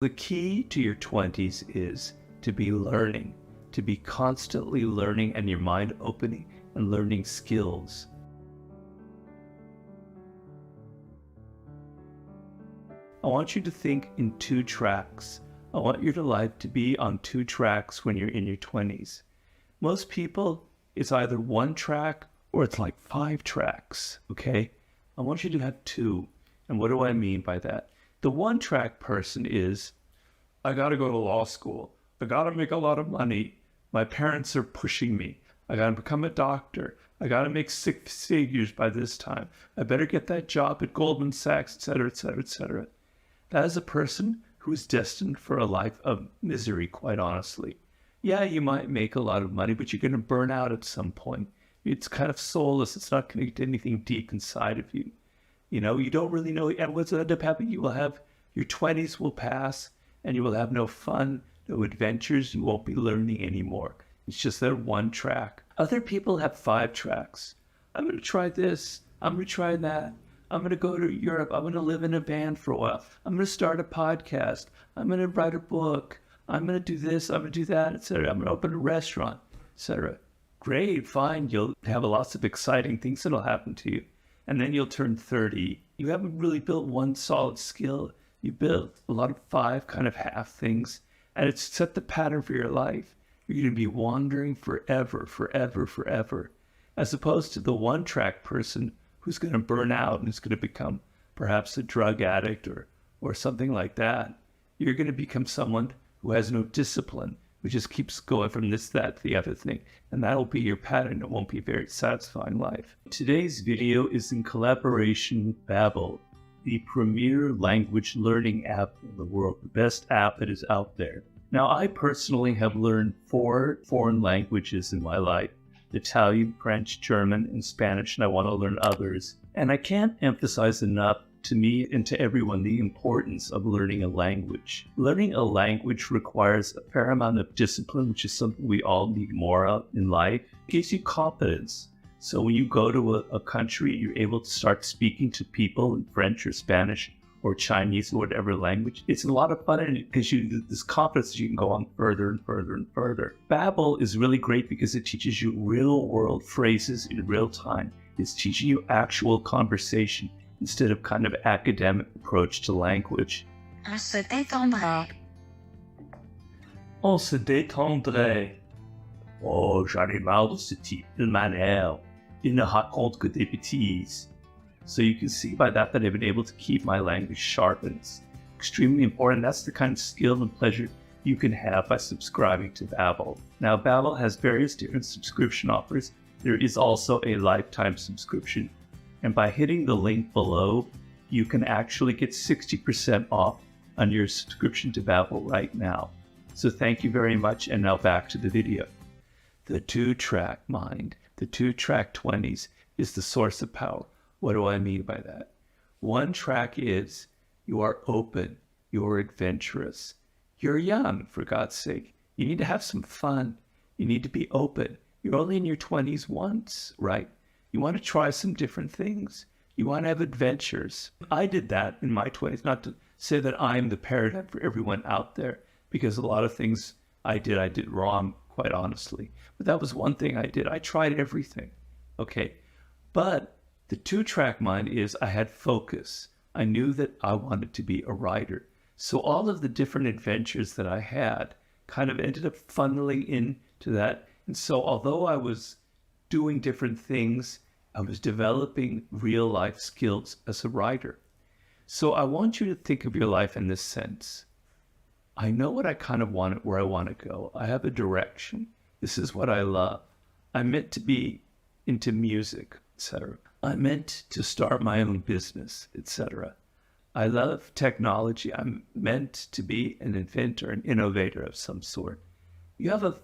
The key to your 20s is to be learning, to be constantly learning and your mind opening and learning skills. I want you to think in 2 tracks. I want your life to be on 2 tracks when you're in your 20s. Most people, it's either 1 track or it's like 5 tracks, okay? I want you to have 2. And what do I mean by that? The 1 track person is, I got to go to law school. I got to make a lot of money. My parents are pushing me. I got to become a doctor. I got to make 6 figures by this time. I better get that job at Goldman Sachs, etc., etc., etc. That is a person who is destined for a life of misery, quite honestly. Yeah, you might make a lot of money, but you're going to burn out at some point. It's kind of soulless. It's not going to get anything deep inside of you. You know, you don't really know. And what's going to end up happening, you will have, your 20s will pass, and you will have no fun, no adventures. You won't be learning anymore. It's just that 1 track. Other people have 5 tracks. I'm going to try this. I'm going to try that. I'm going to go to Europe. I'm going to live in a van for a while. I'm going to start a podcast. I'm going to write a book. I'm going to do this. I'm going to do that, etc. I'm going to open a restaurant, etc. Great, fine. You'll have lots of exciting things that'll happen to you. And then you'll turn 30. You haven't really built 1 solid skill. You built a lot of 5 kind of half things. And it's set the pattern for your life. You're going to be wandering forever, forever, forever. As opposed to the 1 track person who's going to burn out and is going to become perhaps a drug addict or something like that. You're going to become someone who has no discipline, who just keeps going from this, that, to the other thing. And that'll be your pattern. It won't be a very satisfying life. Today's video is in collaboration with Babbel, the premier language learning app in the world, the best app that is out there. Now, I personally have learned 4 foreign languages in my life: Italian, French, German, and Spanish, and I want to learn others. And I can't emphasize enough to me and to everyone the importance of learning a language. Learning a language requires a fair amount of discipline, which is something we all need more of in life. It gives you confidence. So when you go to a country, you're able to start speaking to people in French or Spanish or Chinese or whatever language. It's a lot of fun, and it gives you this confidence that you can go on further and further and further. Babbel is really great because it teaches you real-world phrases in real time. It's teaching you actual conversation instead of kind of academic approach to language. On se détendrait. On se détendrait. Oh, j'en ai marre de ce type de manière. Il ne raconte que des bêtises. So you can see by that I've been able to keep my language sharp, and it's extremely important. That's the kind of skill and pleasure you can have by subscribing to Babbel. Now, Babbel has various different subscription offers. There is also a lifetime subscription. And by hitting the link below, you can actually get 60% off on your subscription to Babbel right now. So thank you very much, and now back to the video. The 2-track mind, the 2-track 20s is the source of power. What do I mean by that? 1 track is you are open, you're adventurous, you're young, for God's sake. You need to have some fun. You need to be open. You're only in your 20s once, right? You want to try some different things. You want to have adventures. I did that in my 20s, not to say that I'm the paradigm for everyone out there, because a lot of things I did wrong, quite honestly. But that was one thing I did. I tried everything, okay? But the 2-track mind is I had focus. I knew that I wanted to be a writer. So all of the different adventures that I had kind of ended up funneling into that. And so although I was doing different things, I was developing real life skills as a writer. So I want you to think of your life in this sense. I know what I kind of want, where I want to go. I have a direction. This is what I love. I'm meant to be into music, etc. I'm meant to start my own business, etc. I love technology. I'm meant to be an inventor, an innovator of some sort. You have a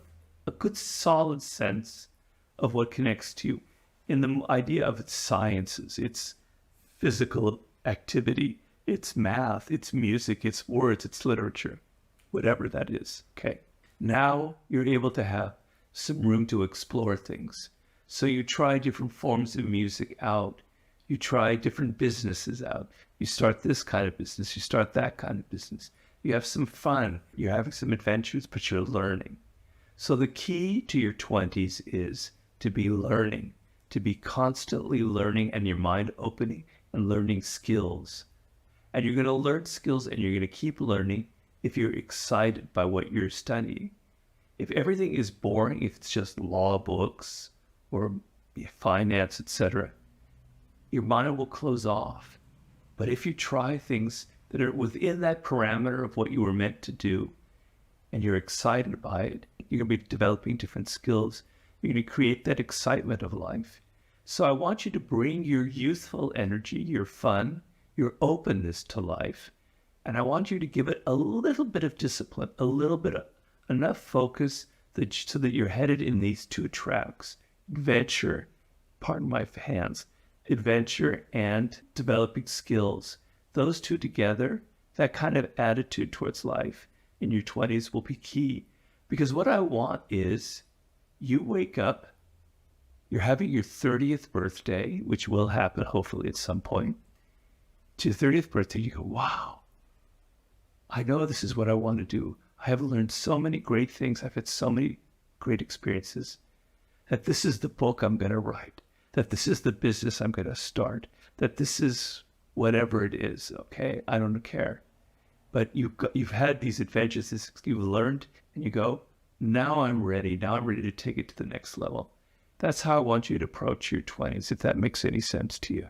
good solid sense of what connects to you in the idea of its sciences, its physical activity, its math, its music, its words, its literature, whatever that is, okay? Now you're able to have some room to explore things. So you try different forms of music out. You try different businesses out. You start this kind of business. You start that kind of business. You have some fun. You're having some adventures, but you're learning. So the key to your 20s is to be learning, to be constantly learning and your mind opening and learning skills. And you're going to learn skills and you're going to keep learning if you're excited by what you're studying. If everything is boring, if it's just law books or finance, etc., your mind will close off. But if you try things that are within that parameter of what you were meant to do, and you're excited by it, you're going to be developing different skills. You're going to create that excitement of life. So I want you to bring your youthful energy, your fun, your openness to life, and I want you to give it a little bit of discipline, a little bit of enough focus so that you're headed in these two tracks: adventure, pardon my hands, adventure and developing skills. Those two together, that kind of attitude towards life in your 20s will be key. Because what I want is you wake up, you're having your 30th birthday, which will happen hopefully at some point. To your 30th birthday, you go, wow, I know this is what I want to do. I have learned so many great things. I've had so many great experiences that this is the book I'm going to write, that this is the business I'm going to start, that this is whatever it is, okay? I don't care. But you've had these adventures, you've learned, and you go, now I'm ready. Now I'm ready to take it to the next level. That's how I want you to approach your 20s, if that makes any sense to you.